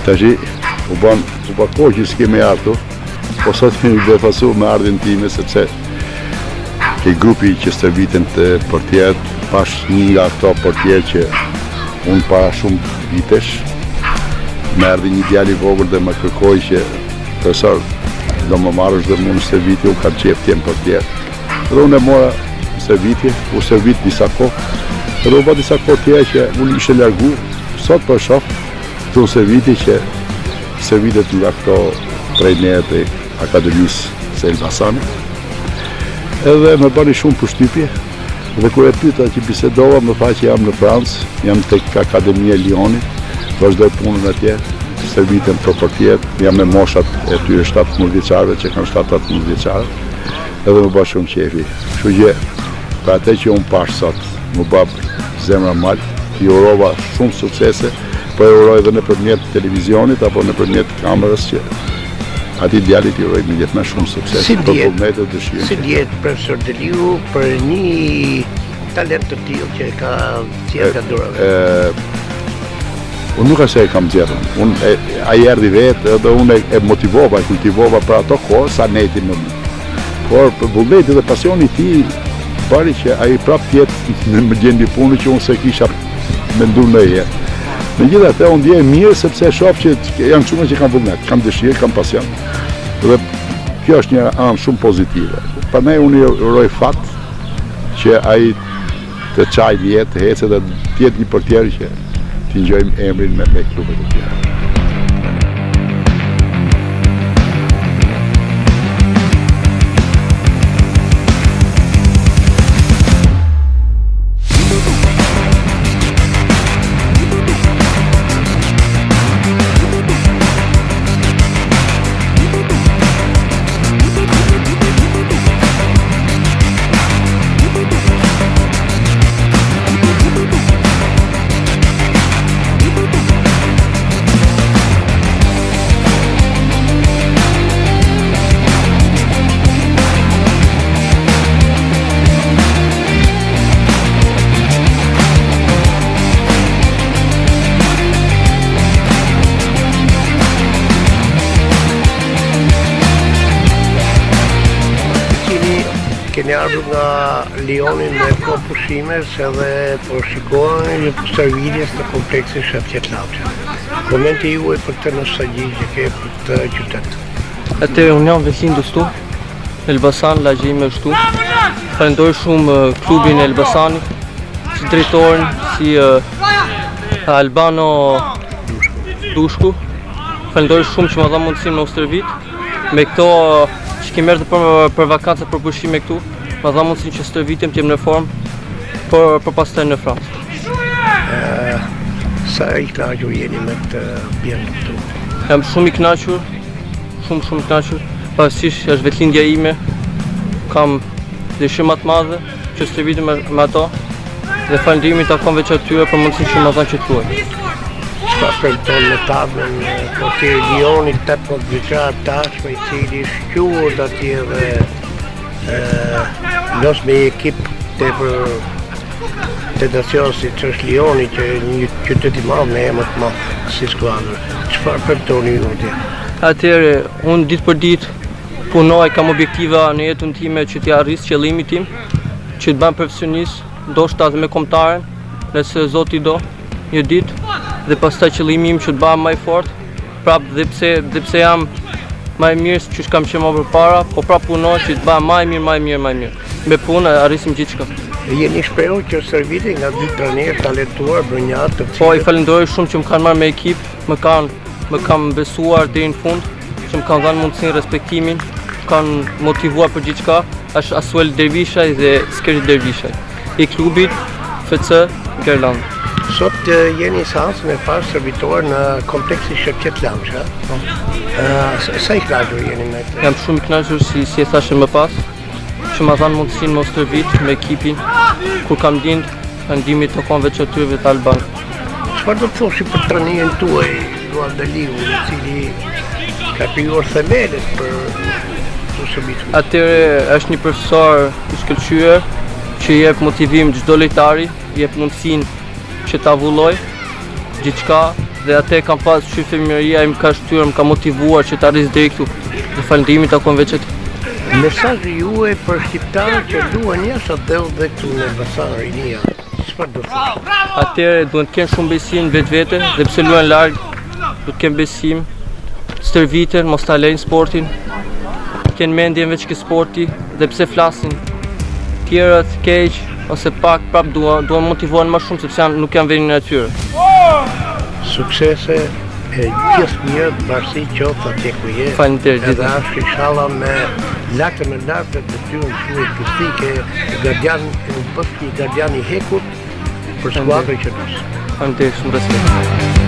Tashi, u ba kohë që s'kemi ardhur, po sot kemi befasu me ardhin time, sepse ke grupi që stërvitin të portierët, pash një nga këto portierë që unë para shumë vitesh, me ardhi një djali vogël dhe më kërkoj që profesor, do më marrësh dhe mund stërviti, u kam qef t'jem portierë. Dhe unë e mora stërvitje, u stërvit disa kohë, dhe u ba disa kohë tjera që unë ishe largu, sot për shof, këtu stërviti që stërvitet nga këto trejnerët e Akademisë së Elbasanit. Edhe më bani shumë përshtypje, dhe kur e pyeta që bisedova, më tha që jam në Francë, jam tek Akademia Lyonit, vazhdoj punën atje, stërvitem për portierët, jam me moshat e tyre 17 vjeçarëve që kanë 7-18 vjeçarë, edhe më bë shumë qefi. Kështu që për atë që unë pash sot, më bë zemra mal, i urova shumë suksese, po e uroj edhe nëpërmjet televizionit apo nëpërmjet kamerës që ati djalit i uroj me jetë me shumë sukses. Si djetë profesor Deliu për një talent të tillë që ka thjerë ka durave? Unë nuk ashe e kam zjerën, ai erdhi vetë edhe unë e motivova, e kultivova për ato kohë sa neti më mu. Por për vullneti dhe pasioni ti, bari që ai prap tjetë në më gjendi punë që unë se kisha mendu në jetë. Megjithatë unë ndjej mirë sepse shoh që janë shumë që kanë vullnet, kanë dëshirë, kanë pasion. Dhe kjo është një anë shumë pozitive. Prandaj unë uroj fat që ai të çajë jetë, të hecë dhe të jetë një portier që të ngjojmë emrin me klubet e tjera. Keni ardhur nga Lioni me kohë pushime se dhe po shikojnë stërvitjes të kompleksit Shefqet Llafça. Komenti juaj për këtë nostalgji që ke për këtë qytet? Atëherë unë jam veçlindës këtu, Elbasan, lagjimi është këtu. Falenderoj shumë klubin e Elbasanit, si drejtorin, si Albano Dushku. Falenderoj shumë që më dha mundësinë me u stërvit. Me këto që kemi ardhur për vakanca për pushime këtu, më dha mundësinë që stërvitem të jem në formë për pastaj në Francë. Sa i kënaqur jeni me këtë pjesë këtu? Jam shumë i kënaqur, shumë i kënaqur. Pavarësisht është vetëlindja ime, kam dëshirë më të madhe që stërvitem me ato dhe falënderimin takon veç atyre për mundësinë që më dhanë që të luaj. Çfarë kujton në tabën portieri Lionit 18 vjeçar tashmë i cili shquhet atje dhe los me ekip të nacion si që është Lioni që një qytet i madh me emër të madh si skuadër. Çfarë kujtoni ju atje? Atëherë unë ditë për ditë punoj, kam objektiva në jetën time që t'ja arris qëllimin tim, që të bëjmë profesionist, ndoshta edhe me kombëtaren, nëse Zoti do, një ditë. Dhe pastaj qëllimi im që të bëhem më i fortë, prap dhe pse jam më i mirë që kam qenë më përpara, po prap punoj që të bëhem më i mirë. Me punë arrisim gjithçka. Jeni shprehur që stërviteni nga dy trajnerë talentuar bronjat të cilët... Po, i falenderoj shumë që më kanë marrë me ekip, më kanë besuar deri në fund, që më kanë dhënë mundësinë, respektimin, kanë motivuar për gjithçka, është Asuel Dervishaj dhe Skeri Dervishaj, i klubit FC Gerland. Sot jeni seancën e parë stërvitor në kompleksin Shefqet Llafça. Sa i kënaqur jeni me këtë? Jam shumë i kënaqur si e thashë më pas, që më dhanë mundësinë me stërvit me ekipin, kur kam dind, ndihmit të kon veç atyre të Alban. Çfarë do të thoshi për trajnerin tuaj, Luan Deliu, i cili ka krijuar themelët për të shërbitur? Atëherë është një profesor i shkëlqyer që jep motivim çdo lojtari, jep mundësinë që ta vulloj gjithçka dhe atë kam pas që femëria më ka shtyr, më ka motivuar që të arris deri këtu. Dhe falëndimi takon veç atij. Mesazhi juaj për shqiptarët që luan jashtë dhe këtu në Elbasan rinia, çfarë do të thotë? Atëherë duhet të kenë shumë besim vetvete dhe pse luajnë larg, duhet të kenë besim, stërviten, mos ta lejnë sportin, kenë mendjen veç ke sporti dhe pse flasin tjerët keq ose pak prap duan motivohen më shumë sepse nuk janë venin e atyre. Suksese e gjithë mirë bashkë qoftë atje ku je. Faleminderit Edhe ashtë inshallah me lartë me lartë të tyrën shumë artistike, gardian në bëfti gardiani hekut për skuadrën që nësë. Faleminderit, shumë respekt.